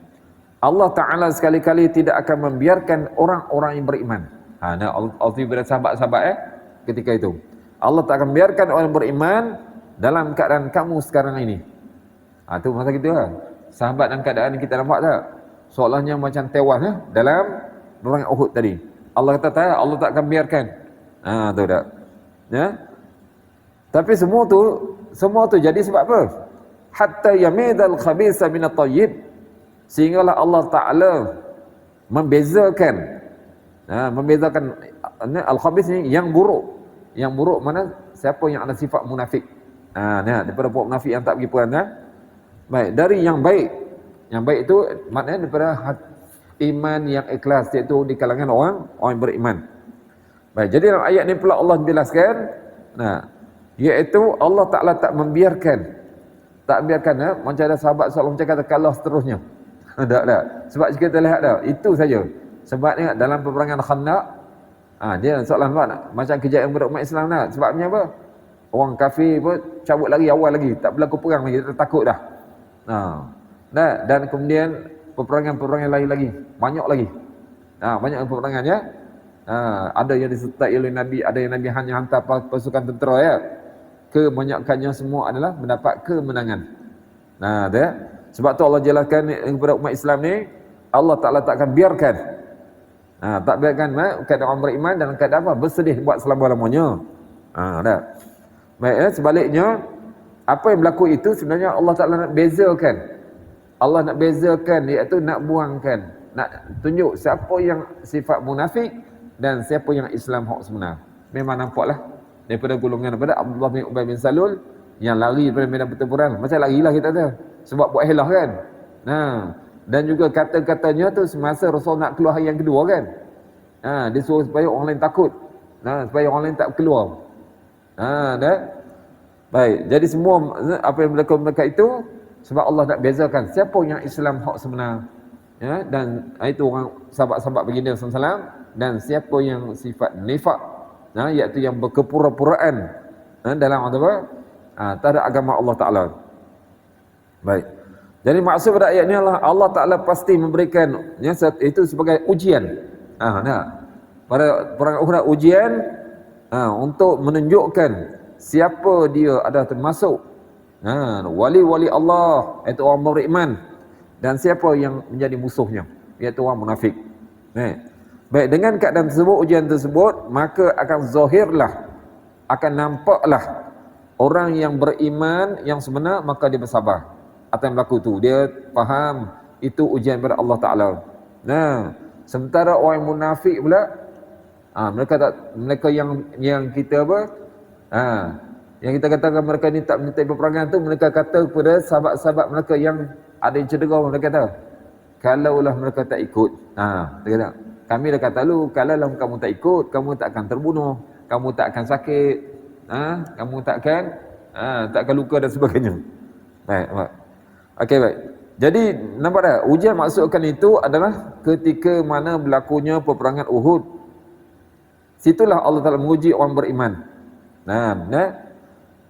Allah Ta'ala sekali-kali tidak akan membiarkan orang-orang yang beriman. Nah, Allah bila sahabat-sahabat ketika itu. Allah tak akan biarkan orang beriman dalam keadaan kamu sekarang ini. Tu masa gitu lah. Sahabat dalam keadaan kita nampak tak? Seolahnya macam tewas dalam perang Uhud tadi. Allah kata tak, Allah tak akan biarkan. Tu tak. Ya. Tapi semua tu jadi sebab apa? Hatta yamidal khabisa minat tayyib. Sehinggalah Allah Ta'ala membezakan al-khabis ni yang buruk. Yang buruk mana? Siapa yang ada sifat munafik. Daripada buat munafik yang tak pergi puan. Baik, dari yang baik. Yang baik itu maknanya daripada iman yang ikhlas, iaitu di kalangan orang yang beriman. Baik, jadi dalam ayat ni pula Allah menjelaskan, iaitu Allah Ta'ala tak membiarkan macam ada sahabat SAW cakap kalah seterusnya. Tak. Sebab kita lihat dah, itu saja. Sebab ni dalam peperangan Khandaq, dia soalan macam kejayaan umat Islam dah. Sebabnya apa? Orang kafir pun cabut lari awal lagi, tak berlaku perang lagi, dia takut dah. Dan kemudian peperangan lain lagi, banyak lagi. Banyak peperangan ya. Ada yang disertai oleh Nabi, ada yang Nabi hanya hantar pasukan tentera ya. Kebanyakannya semua adalah mendapat kemenangan. Sebab tu Allah jelaskan kepada umat Islam ni, Allah Ta'ala tak akan biarkan. Tak biarkan keadaan orang beriman dalam keadaan apa? Bersedih buat selama-lamanya. Baik, sebaliknya apa yang berlaku itu sebenarnya Allah Ta'ala nak bezakan. Allah nak bezakan, iaitu nak buangkan, nak tunjuk siapa yang sifat munafik dan siapa yang Islam hak sebenar. Memang nampaklah daripada golongan daripada Abdullah bin Ubay bin Salul yang lari daripada medan pertempuran. Macam larilah kita tu. Sebab buat helah kan. Dan juga kata-katanya tu semasa Rasul nak keluar hari yang kedua kan. Dia suruh supaya orang lain takut. Supaya orang lain tak keluar. Baik, jadi semua apa yang mereka itu sebab Allah nak bezakan siapa yang Islam hak sebenar. Dan itu orang sahabat-sahabat baginda SAW, dan siapa yang sifat nifak, iaitu yang berkepura-puraan dalam terhadap agama Allah Ta'ala. Baik. Jadi maksud pada ayat ni Allah Ta'ala pasti memberikan itu sebagai ujian. Pada perang Uhud ujian untuk menunjukkan siapa dia ada termasuk wali-wali Allah, iaitu orang beriman, dan siapa yang menjadi musuhnya, iaitu orang munafik. Baik, dengan keadaan tersebut, ujian tersebut, maka akan zahirlah, akan nampaklah orang yang beriman yang sebenar, maka dia bersabar atas yang berlaku tu. Dia faham itu ujian daripada Allah Ta'ala. Sementara orang yang munafik pula, mereka yang kita yang kita katakan mereka ni tak menyertai peperangan tu, mereka kata kepada sahabat-sahabat mereka yang ada yang cedera, mereka kata, kalaulah mereka tak ikut, dia kata, kami dah kata lu, kalaulah kamu tak ikut, kamu tak akan terbunuh, kamu tak akan sakit, kamu tak akan luka dan sebagainya. Baik. Okey, baik. Jadi nampak tak? Ujian maksudkan itu adalah ketika mana berlakunya peperangan Uhud. Situlah Allah Ta'ala menguji orang beriman.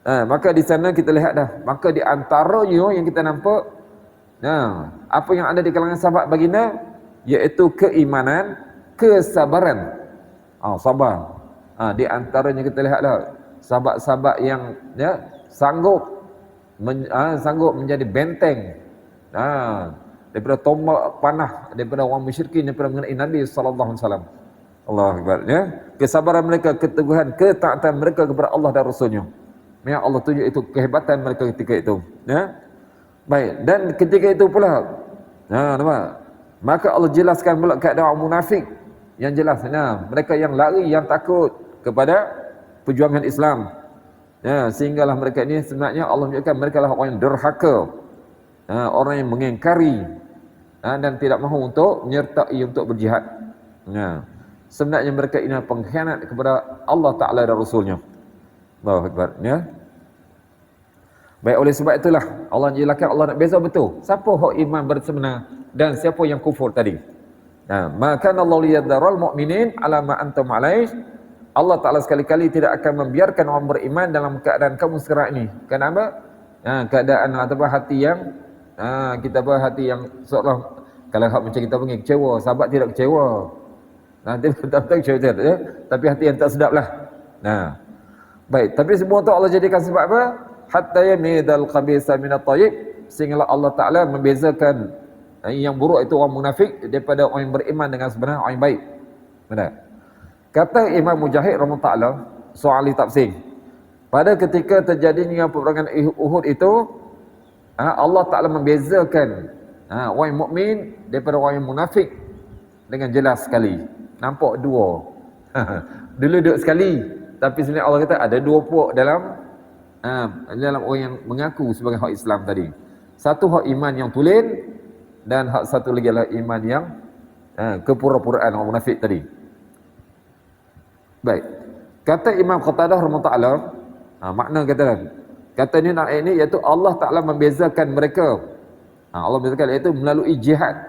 Maka di sana kita lihat dah. Maka di antaranya yang kita nampak, apa yang ada di kalangan sahabat baginda, iaitu keimanan, kesabaran. Sabar. Di antaranya kita lihat dah sahabat-sahabat yang sanggup menjadi benteng daripada tombak panah daripada orang musyrikin, daripada mengenai Nabi sallallahu alaihi wasallam. Allahu akbar, kesabaran mereka, keteguhan, ketaatan mereka kepada Allah dan Rasulnya. Memang Allah tunjuk itu kehebatan mereka ketika itu. Baik, dan ketika itu pula nampak, maka Allah jelaskan pula keadaan orang munafik yang jelas. Mereka yang lari, yang takut kepada perjuangan Islam. Sehinggalah mereka ini sebenarnya Allah menunjukkan mereka lah orang yang derhaka, orang yang mengingkari dan tidak mahu untuk menyertai untuk berjihad. Sebenarnya mereka ini pengkhianat kepada Allah Ta'ala dan Rasulnya. Allahu Akbar. Baik, oleh sebab itulah Allah jelaskan, Allah nak beza betul siapa hak iman bersebenar dan siapa yang kufur tadi. Maka Allah liyadzaral mu'minin ala ma antum alaih. Allah Ta'ala sekali-kali tidak akan membiarkan orang beriman dalam keadaan kamu sekarang ini. Kenapa? Keadaan ataupun hati yang hati yang seolah Kalau hak macam kita panggil kecewa, sahabat tidak kecewa. Nanti betul-betul kecewa ya? Tapi hati yang tak sedap lah. Nah, baik. Tapi semua tu Allah jadikan sebab apa? Hatta yamidal khabisa minat tayyib, sehingga Allah Ta'ala membezakan yang buruk itu orang munafik daripada orang yang beriman dengan sebenarnya orang yang baik. Benar? Kata Imam Mujahid rahimahullah ta'ala, soal tafsir, pada ketika terjadinya peperangan Uhud itu, Allah Ta'ala membezakan orang yang mukmin daripada orang yang munafik dengan jelas sekali. Nampak dua. Dulu duduk sekali, tapi sebenarnya Allah kata ada dua puak dalam orang yang mengaku sebagai hak Islam tadi. Satu hak iman yang tulen, dan hak satu lagi adalah iman yang kepura-puraan orang munafik tadi. Baik. Kata Imam Qatadah rahimahullah ta'ala, makna kata ni nak ini iaitu Allah Ta'ala membezakan mereka. Allah membezakan iaitu melalui jihad.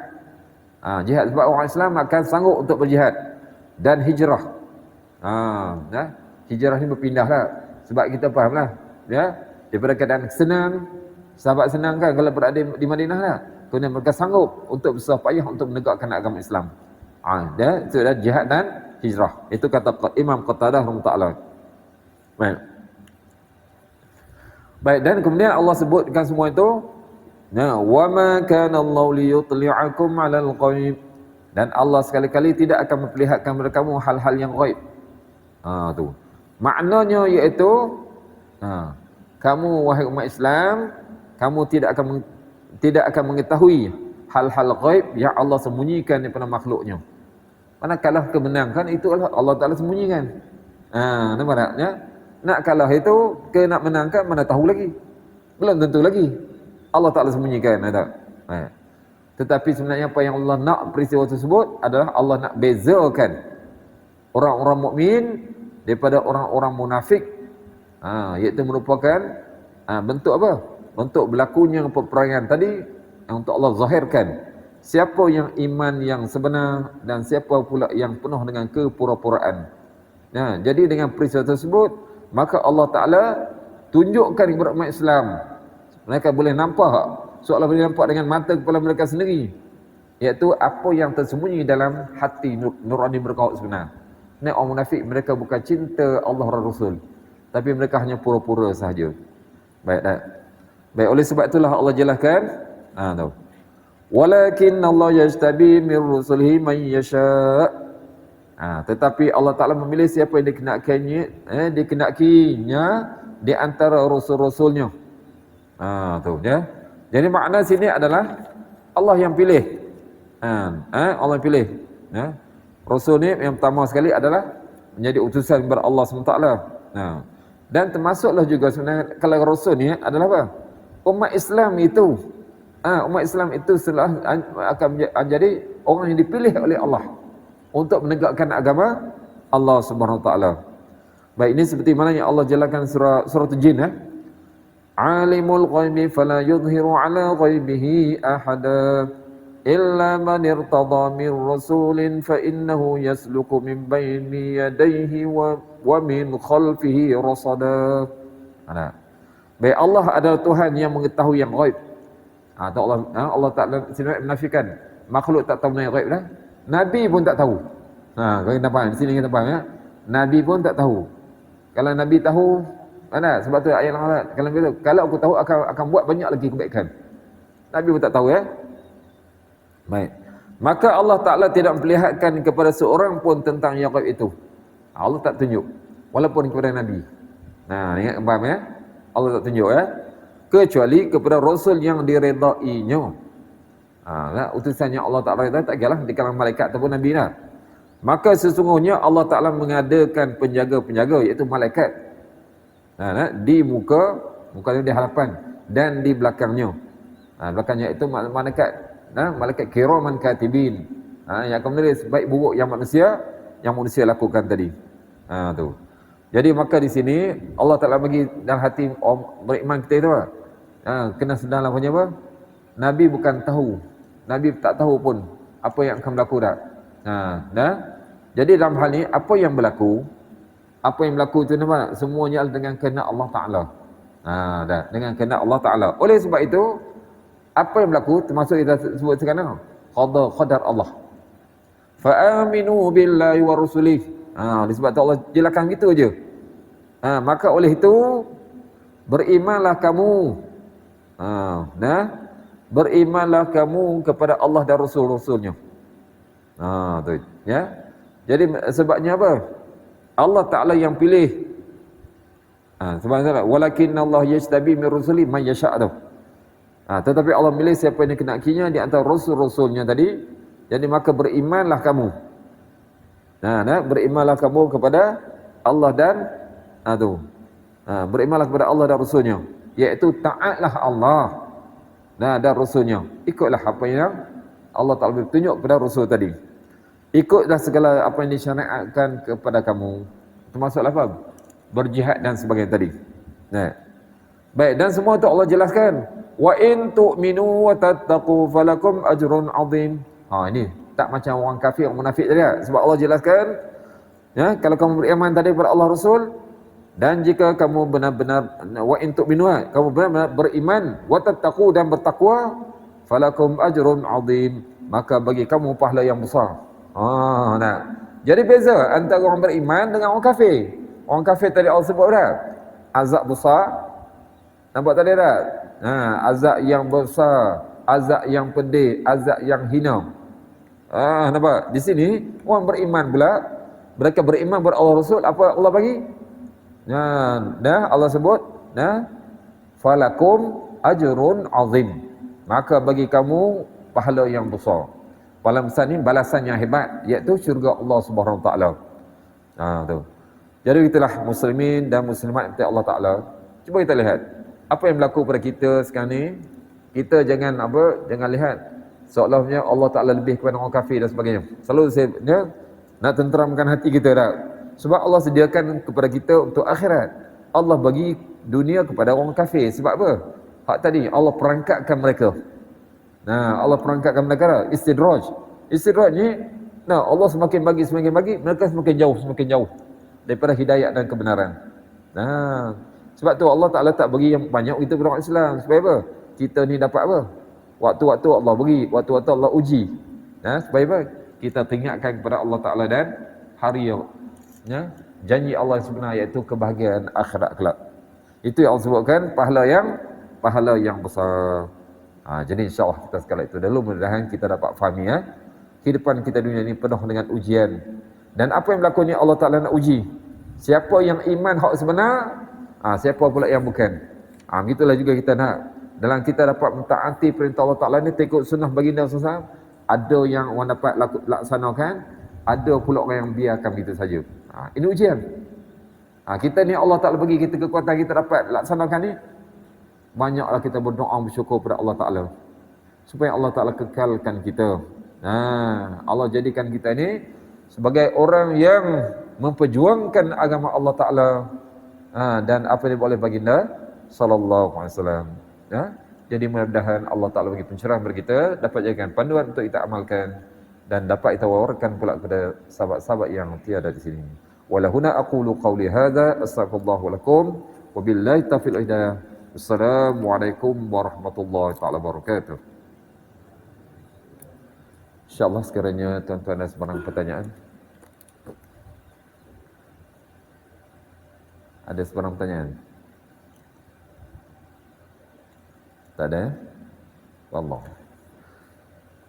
Jihad sebab orang Islam akan sanggup untuk berjihad dan hijrah. Hijrah ni berpindah lah. Sebab kita faham lah, ya, daripada keadaan senang, sahabat senang kan kalau berada di Madinah lah. Kemudian mereka sanggup untuk bersusah payah untuk menegakkan agama Islam. Itu adalah jihad dan hijrah. Itu kata Imam Qatadah rahimahullah ta'ala. Baik, dan kemudian Allah sebutkan semua itu, wa ma kana Allah liyutli'akum 'alal ghaib, dan Allah sekali-kali tidak akan memperlihatkan kepada kamu hal-hal yang ghaib. Tu. Maknanya iaitu kamu wahai umat Islam, kamu tidak akan mengetahui hal-hal ghaib yang Allah sembunyikan daripada makhluknya. Mana kalah kemenangan itu Allah Ta'ala sembunyikan. Nampak tak? Ya? Nak kalah itu ke nak menangkan mana tahu lagi. Belum tentu lagi. Allah Ta'ala sembunyikan. Tak? Tetapi sebenarnya apa yang Allah nak peristiwa tersebut adalah Allah nak bezakan orang-orang mukmin daripada orang-orang munafik. Iaitu merupakan bentuk apa? Bentuk berlakunya peperangan tadi yang untuk Allah zahirkan siapa yang iman yang sebenar dan siapa pula yang penuh dengan kepura-puraan. Jadi dengan peristiwa tersebut, maka Allah Ta'ala tunjukkan kepada umat Islam, mereka boleh nampak, seolah boleh nampak dengan mata kepala mereka sendiri, iaitu apa yang tersembunyi dalam hati nurani mereka sebenar. Ini orang munafik, mereka bukan cinta Allah dan Rasul, tapi mereka hanya pura-pura sahaja. Baik tak? Baik, oleh sebab itulah Allah jelaskan, walakin Allah yajtabi min rusulihi man yasha'. Tetapi Allah Ta'ala memilih siapa yang dikenakinya di antara rasul-rasulnya. Ya. Jadi makna sini adalah Allah yang pilih. Allah yang pilih. Ya. Rasul ni yang pertama sekali adalah menjadi utusan kepada Allah SWT. Dan termasuklah juga sebenarnya kalau rasul ni adalah apa? Umat Islam itu. Umat Islam itu akan menjadi orang yang dipilih oleh Allah untuk menegakkan agama Allah Subhanahu Wa Taala. Baik, ini seperti mana yang Allah jelaskan surah Jin. Alimul ghaibi fala yudhiru ala ghaibihi ahada illa man irtada min rasulin fa innahu yasluku min baini yadayhi wa min khalfihi rasada. Baik, Allah adalah Tuhan yang mengetahui yang ghaib. Allah Ta'ala sini menafikan makhluk tak tahu yang ghaib dah. Nabi pun tak tahu. Kalau kita faham, di sini kita faham ya. Nabi pun tak tahu. Kalau Nabi tahu, mana? Sebab tu ayat Allah, kalau aku tahu akan buat banyak lagi kebaikan. Nabi pun tak tahu ya. Baik. Maka Allah Ta'ala tidak memperlihatkan kepada seorang pun tentang yang ghaib itu. Allah tak tunjuk. Walaupun kepada Nabi. Ingat faham ya? Allah tak tunjuk ya. Kecuali kepada Rasul yang diredainya. Utusan yang Allah Ta'ala tak kira di kalangan malaikat ataupun Nabi lah. Maka sesungguhnya Allah Ta'ala mengadakan penjaga-penjaga, iaitu malaikat, di muka di hadapan dan di belakangnya. Belakangnya itu malaikat kiraman katibin, yang akan menulis baik buruk yang manusia lakukan tadi. Tu. Jadi maka di sini Allah Ta'ala bagi dalam hati orang beriman kita itu kena sedar apa? Nabi bukan tahu. Nabi tak tahu pun apa yang akan berlaku dah. Jadi dalam hal ni apa yang berlaku itu nampak semuanya dengan kehendak Allah Ta'ala. Dengan kehendak Allah Ta'ala. Oleh sebab itu apa yang berlaku termasuk kita sebut sekarang, qadar Allah. Fa aminu billahi wa rusulih. Disebab tu Allah jelaskan gitu aja. Maka oleh itu berimanlah kamu. Berimanlah kamu kepada Allah dan Rasul-Rasulnya. Tu ya. Jadi sebabnya apa? Allah Ta'ala yang pilih. Sebab walakin Allah yajtabi min rusuli man yasha'. Tetapi Allah pilih siapa yang dikenakinya di antara rasul-rasulnya tadi. Jadi maka berimanlah kamu. Berimanlah kamu kepada Allah dan berimanlah kepada Allah dan Rasulnya, iaitu taatlah Allah dan Rasulnya. Ikutlah apa yang Allah Ta'ala tunjuk kepada Rasul tadi. Ikutlah segala apa yang disyariatkan kepada kamu, termasuk apa? Berjihad dan sebagainya tadi. Baik, dan semua itu Allah jelaskan. Wa in tu'minu wa tattaqu falakum ajrun 'azim. Ini tak macam orang kafir, orang munafik tadi. Sebab Allah jelaskan, kalau kamu beriman tadi kepada Allah Rasul, dan jika kamu benar-benar wa in tu'minu, kamu benar-benar beriman, wa tattaqu dan bertakwa, falakum ajrun 'azim, maka bagi kamu pahala yang besar. Jadi beza antara orang beriman dengan orang kafir. Orang kafir tadi Allah sebut dah, azab besar. Nampak tadi tak? Azab yang besar, azab yang pedih, azab yang hina. Nampak? Di sini orang beriman pula, mereka beriman kepada Allah Rasul, apa Allah bagi? Allah sebut, falakum ajrun azim, maka bagi kamu pahala yang besar. Pahala besar ni balasan yang hebat, iaitu syurga Allah Subhanahu Wa Taala. Tu. Jadi itulah muslimin dan muslimat kepada Allah Taala. Cuba kita lihat apa yang berlaku pada kita sekarang ni. Kita jangan lihat seolah-olahnya Allah Ta'ala lebih kepada orang kafir dan sebagainya. Selalu saya nak tenteramkan hati kita dah. Sebab Allah sediakan kepada kita untuk akhirat. Allah bagi dunia kepada orang kafir. Sebab apa? Hak tadi Allah perangkatkan mereka. Allah perangkatkan mereka. Istidraj ni, Allah semakin bagi, mereka semakin jauh daripada hidayat dan kebenaran. Sebab tu Allah Ta'ala tak bagi yang banyak kita kepada orang Islam. Supaya apa? Kita ni dapat apa? Waktu-waktu Allah beri, waktu-waktu Allah uji. Supaya apa? Kita teringatkan kepada Allah Ta'ala dan hari janji Allah yang sebenar, iaitu kebahagiaan akhirat kelak. Itu yang Allah sebutkan pahala yang besar. Jadi insya-Allah kita sekali itu dulu, mudah-mudahan kita dapat fahami kehidupan kita dunia ini penuh dengan ujian. Dan apa yang berlaku ni Allah Ta'ala nak uji. Siapa yang iman hak sebenar, siapa pula yang bukan. Begitulah juga kita nak. Dalam kita dapat mentaati perintah Allah Ta'ala ni, ikut sunnah baginda SAW, ada yang orang dapat laksanakan, ada pula orang yang biarkan begitu saja. Ini ujian. Kita ni Allah Ta'ala bagi kita kekuatan, kita dapat laksanakan ni, banyaklah kita berdoa bersyukur kepada Allah Ta'ala supaya Allah Ta'ala kekalkan kita. Allah jadikan kita ni sebagai orang yang memperjuangkan agama Allah Ta'ala dan apa yang boleh baginda sallallahu alaihi wasallam. Jadi mudah-mudahan Allah Ta'ala bagi pencerahan bagi kita, dapat jadikan panduan untuk kita amalkan dan dapat kita wawarkan pula kepada sahabat-sahabat yang tiada di sini. Walahuna aqulu qawli hadza astaghfirullah lakum wa billahi taufiq wal hidayah. Assalamualaikum warahmatullahi taala wabarakatuh. InsyaAllah sekiranya tuan-tuan ada sebarang pertanyaan. Ada sebarang pertanyaan? Tak ada? Wallah.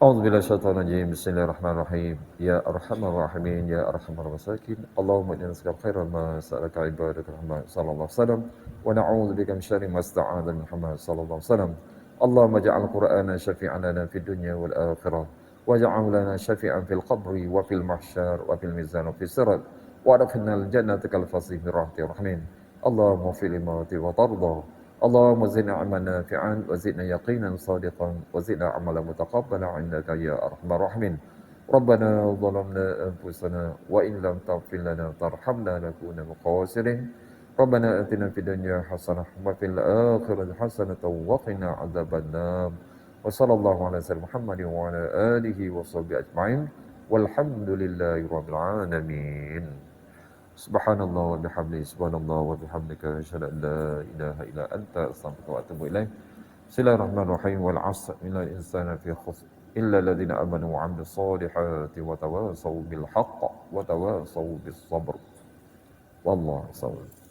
A'udzubillahi minasyaitonir rajim. Bismillahirrahmanirrahim. Ya arhamar rahimin, ya arhamar masakin. Allahumma inna nas'aluka khairan ma sa'alaka ibadaka Muhammad sallallahu alaihi wasallam wa na'udzubika min syarri ma sta'adha Muhammad sallallahu alaihi wasallam. Allahumma ja'al Qur'ana syafi'an lana fid dunya wal akhirah waj'al lana syafi'an fil qabri wa fil mahsyar wa fil mizan wa fis sirat wa adkhilna al jannata kal fasih bi rahmatir rahmin. Allahumma fil imati wa tarda. اللهم زدنا علما نافعا وزدنا يقينا صادقا وزدنا عملا متقبلا عندك يا ارحم الراحمين. ربنا ظلمنا انفسنا وان لم تغفر لنا وترحمنا لنكون من الخاسرين. ربنا اتنا في الدنيا حسنه وفي الاخره حسنه وقنا عذاب النار. وصلى الله على سيدنا محمد وعلى اله وصحبه اجمعين والحمد لله رب العالمين. Subhanallah wa bihamdihi, subhanallah wa bihamdika, asyhadu an la ilaha illa anta, astaghfiruka wa atubu ilaik. Bismillahirrahmanirrahim. Wal 'asr, innal insana fi khusr إلا الذين آمنوا وعملوا الصالحات وتواصوا بالحق وتواصوا بالصبر والله صبر.